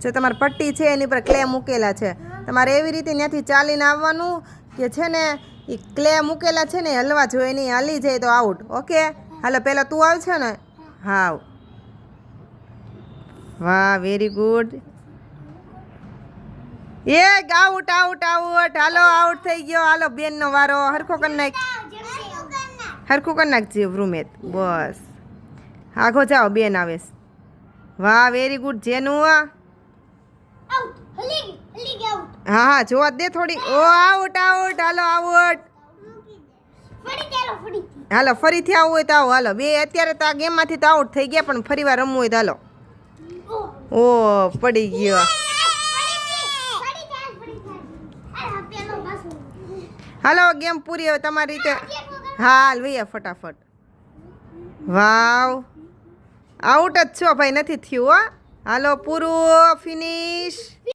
જો તમારી પટ્ટી છે એની પર ક્લે મૂકેલા છે, તમારે એવી રીતે ત્યાંથી ચાલીને આવવાનું કે છે ને એ ક્લે મૂકેલા છે ને હલવા જોઈએ નહીં, હલી જાય તો આઉટ. ઓકે, હાલો પહેલાં તું આવશે ને. હા, વાહ, વેરી ગુડ. એ આઉટ આઉટ આઉટ. હાલો આઉટ થઈ ગયો. હાલો બેનનો વારો. હરખો કરી નાખ, હરખું કરી નાખજે વૃમેત. બસ આગો જાઓ, બેન આવે. વાહ, વેરી ગુડ જેનું. હા હા, જોવા દે થોડી. ઓ આઉટ આઉટ. હાલો આઉટ. હાલો ફરીથી આવવું હોય તો આવો. હાલો બે અત્યારે તો આ ગેમમાંથી તો આઉટ થઈ ગયા, પણ ફરી વાર રમવું હોય તો હાલો. ઓ પડી ગયો. હાલો ગેમ પૂરી હવે તમારી રીતે. હાલ ભૈયા ફટાફટ. વાવ, આઉટ જ છો ભાઈ, નથી થયું હો. હાલો પૂરું, ફિનિશ.